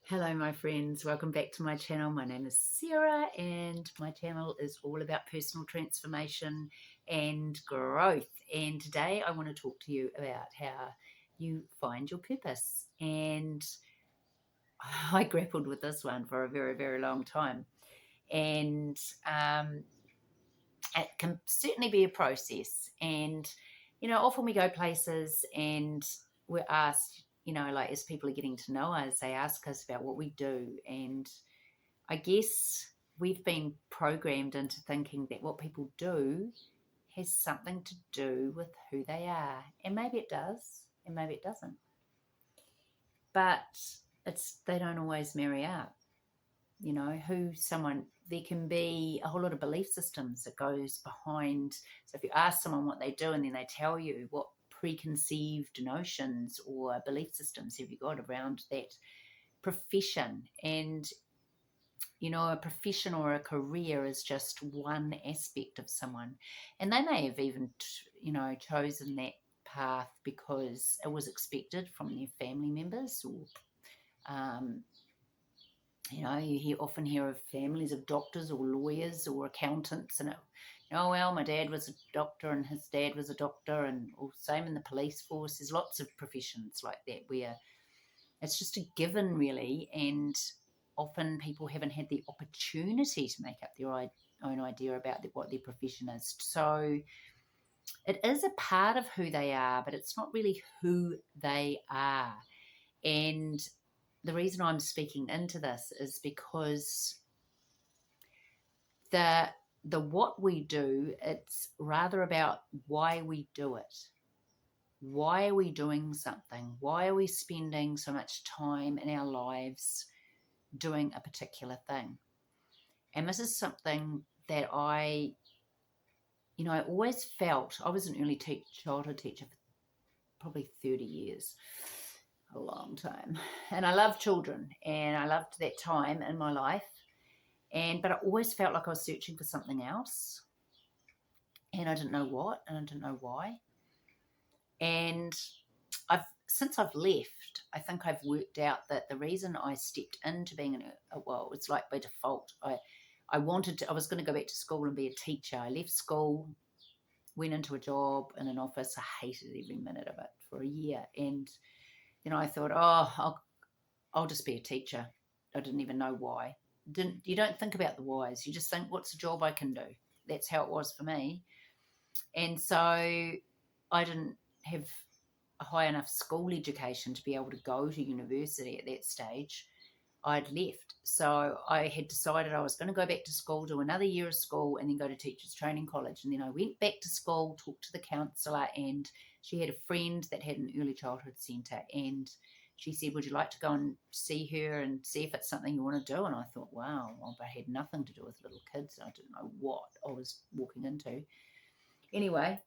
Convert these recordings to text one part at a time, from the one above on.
Hello my friends, welcome back to my channel. My name is Sarah and my channel is all about personal transformation and growth. And today I want to talk to you about how you find your purpose. And I grappled with this one for a very, very long time. And it can certainly be a process. And, often we go places and we're asked, like as people are getting to know us, they ask us about what we do. And I guess we've been programmed into thinking that what people do has something to do with who they are. And maybe it does, and maybe it doesn't. But they don't always marry up. There can be a whole lot of belief systems that goes behind. So if you ask someone what they do and then they tell you, what preconceived notions or belief systems have you got around that profession? And a profession or a career is just one aspect of someone. And they may have even, chosen that path because it was expected from their family members or, you often hear of families of doctors or lawyers or accountants and well, my dad was a doctor and his dad was a doctor, and same in the police force. There's lots of professions like that where it's just a given really, and often people haven't had the opportunity to make up their own idea about what their profession is. So it is a part of who they are, but it's not really who they are. And the reason I'm speaking into this is because the what we do, it's rather about why we do it. Why are we doing something? Why are we spending so much time in our lives doing a particular thing? And this is something that I always felt. I was an early childhood teacher for probably 30 years, a long time. And I love children and I loved that time in my life. But I always felt like I was searching for something else. And I didn't know what, and I didn't know why. And since I've left, I think I've worked out that the reason I stepped into being it's like by default. I was going to go back to school and be a teacher. I left school, went into a job in an office. I hated every minute of it for a year. And, I thought, I'll just be a teacher. I didn't even know why. You don't think about the whys. You just think, what's a job I can do? That's how it was for me. And so I didn't have a high enough school education to be able to go to university at that stage. I'd left. So I had decided I was going to go back to school, do another year of school, and then go to teachers training college. And then I went back to school, talked to the counsellor, and she had a friend that had an early childhood centre. And she said, would you like to go and see her and see if it's something you want to do? And I thought, wow, well, I had nothing to do with little kids. I didn't know what I was walking into. Anyway,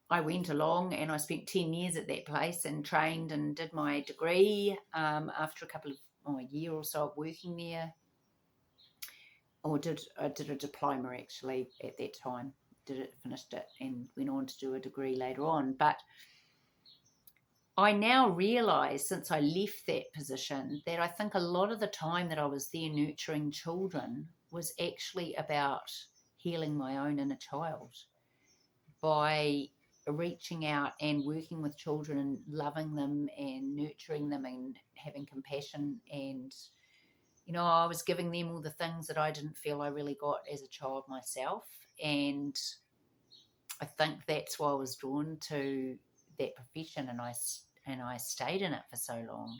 I went along and I spent 10 years at that place and trained and did my degree after a year or so of working there. I did a diploma actually at that time. Finished it and went on to do a degree later on. But I now realise since I left that position that I think a lot of the time that I was there nurturing children was actually about healing my own inner child by reaching out and working with children and loving them and nurturing them and having compassion. And I was giving them all the things that I didn't feel I really got as a child myself. And I think that's why I was drawn to that profession, and I stayed in it for so long.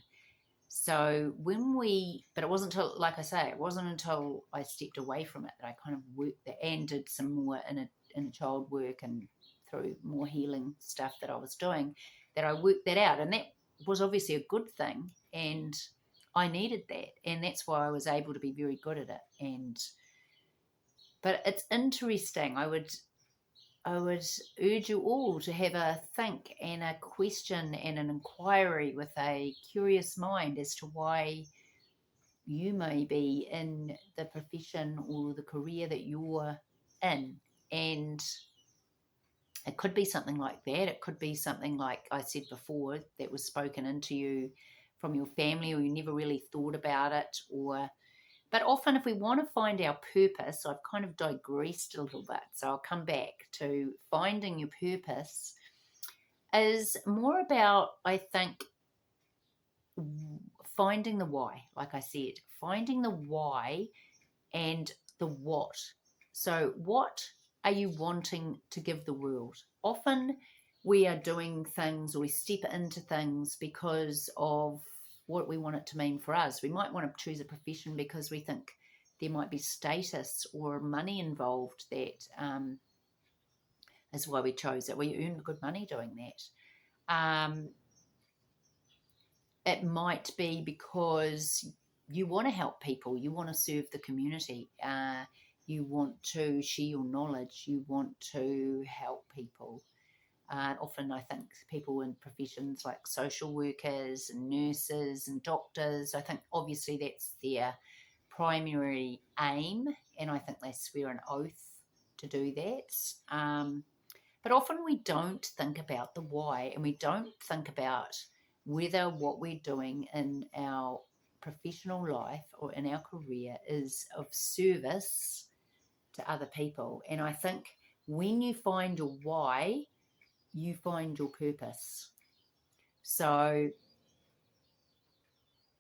So but it wasn't until, like I say, it wasn't until I stepped away from it that I kind of worked there and did some more inner child work and through more healing stuff that I was doing, that I worked that out. And that was obviously a good thing. And I needed that. And that's why I was able to be very good at it. But it's interesting. I would urge you all to have a think and a question and an inquiry with a curious mind as to why you may be in the profession or the career that you're in. And it could be something like that. It could be something like I said before, that was spoken into you from your family, or you never really thought about it, but often if we want to find our purpose, I've kind of digressed a little bit, so I'll come back to finding your purpose, is more about, I think, finding the why. Like I said, finding the why and the what. So what are you wanting to give the world? Often we are doing things, or we step into things because of what we want it to mean for us. We might want to choose a profession because we think there might be status or money involved. That is why we chose it. We earn good money doing that. It might be because you want to help people, you want to serve the community, you want to share your knowledge, you want to help people. Often I think people in professions like social workers and nurses and doctors, I think obviously that's their primary aim, and I think they swear an oath to do that. But often we don't think about the why, and we don't think about whether what we're doing in our professional life or in our career is of service to other people. And I think when you find your why, you find your purpose. So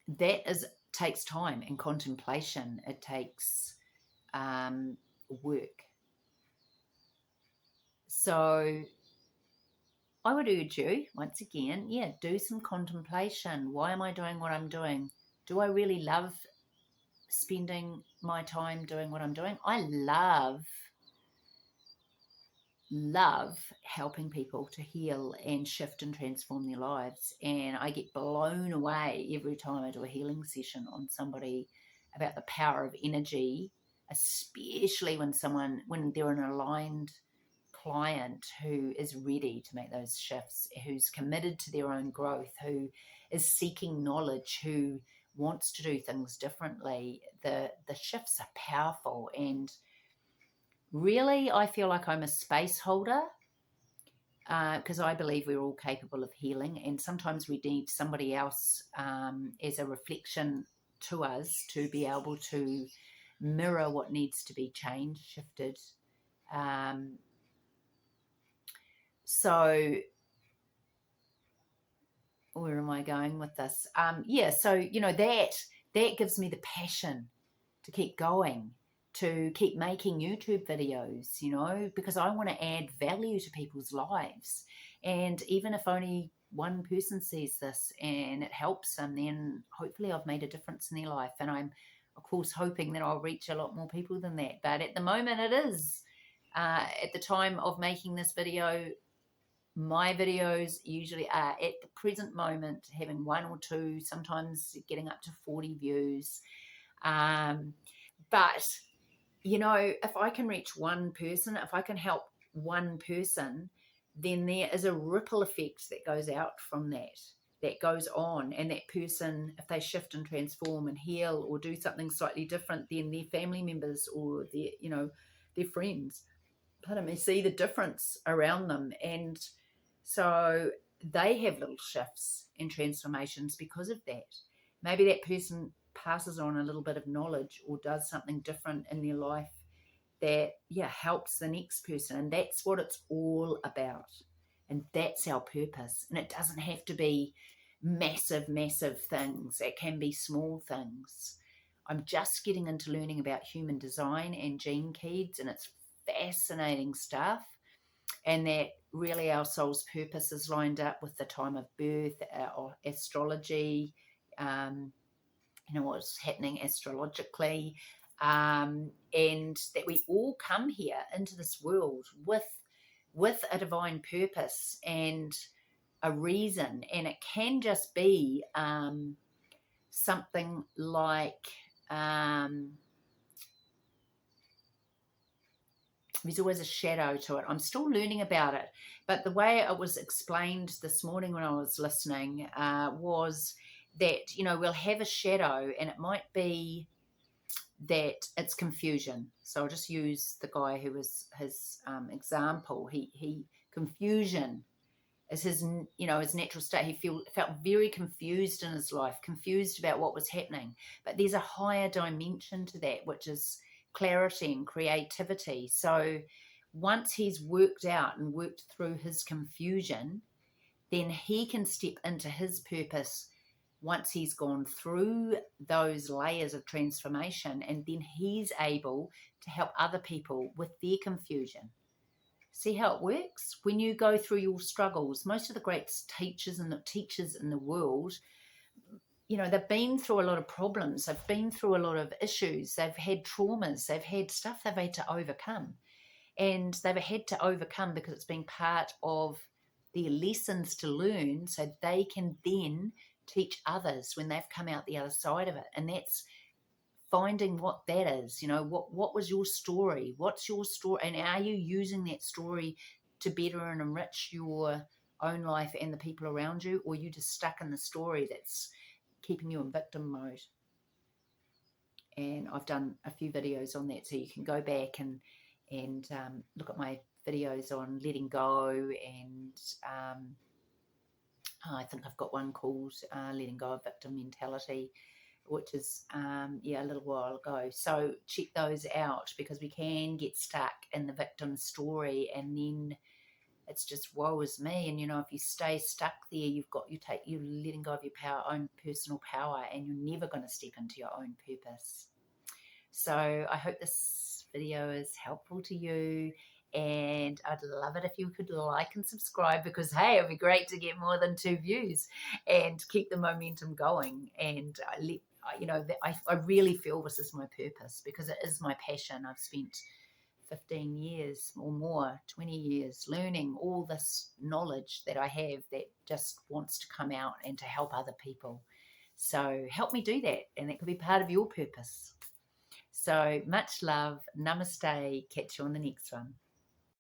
that takes time and contemplation. It takes work. So I would urge you, once again, do some contemplation. Why am I doing what I'm doing? Do I really love spending my time doing what I'm doing? I love helping people to heal and shift and transform their lives. And I get blown away every time I do a healing session on somebody about the power of energy, especially when they're an aligned client who is ready to make those shifts, who's committed to their own growth, who is seeking knowledge, who wants to do things differently. The shifts are powerful, and really I feel like I'm a space holder, because I believe we're all capable of healing, and sometimes we need somebody else as a reflection to us to be able to mirror what needs to be changed, shifted. So where am I going with this? So that gives me the passion to keep going, to keep making YouTube videos, because I want to add value to people's lives. And even if only one person sees this and it helps them, then hopefully I've made a difference in their life. And I'm, of course, hoping that I'll reach a lot more people than that. But at the moment it is. At the time of making this video, my videos usually are, at the present moment, having 1 or 2, sometimes getting up to 40 views. But, if I can reach one person, if I can help one person, then there is a ripple effect that goes out from that goes on. And that person, if they shift and transform and heal or do something slightly different, then their family members or their friends, see the difference around them. And so they have little shifts and transformations because of that. Maybe that person passes on a little bit of knowledge or does something different in their life that, helps the next person. And that's what it's all about. And that's our purpose. And it doesn't have to be massive, massive things. It can be small things. I'm just getting into learning about human design and gene keys, and it's fascinating stuff. And that really our soul's purpose is lined up with the time of birth, or astrology, what's happening astrologically, and that we all come here into this world with a divine purpose and a reason. And it can just be something like, there's always a shadow to it. I'm still learning about it. But the way it was explained this morning when I was listening was that, we'll have a shadow, and it might be that it's confusion. So I'll just use the guy who was his example. He confusion. as his, his natural state. He felt very confused in his life, confused about what was happening. But there's a higher dimension to that, which is clarity and creativity. So once he's worked out and worked through his confusion, then he can step into his purpose once he's gone through those layers of transformation, and then he's able to help other people with their confusion. See how it works? When you go through your struggles, most of the great teachers in the world, they've been through a lot of problems. They've been through a lot of issues. They've had traumas. They've had stuff they've had to overcome. And they've had to overcome because it's been part of their lessons to learn, so they can then teach others when they've come out the other side of it. And that's finding what that is. What was your story? What's your story? And are you using that story to better and enrich your own life and the people around you? Or are you just stuck in the story that's keeping you in victim mode? And I've done a few videos on that, so you can go back and look at my videos on letting go, and I think I've got one called letting go of victim mentality, which is a little while ago. So check those out, because we can get stuck in the victim story, and then it's just woe is me. And if you stay stuck there, you're letting go of your own personal power, and you're never going to step into your own purpose. So I hope this video is helpful to you, and I'd love it if you could like and subscribe, because hey, it'd be great to get more than 2 views and keep the momentum going. And I really feel this is my purpose, because it is my passion. I've spent 15 years or more, 20 years learning all this knowledge that I have that just wants to come out and to help other people. So help me do that, and that could be part of your purpose. So much love. Namaste. Catch you on the next one.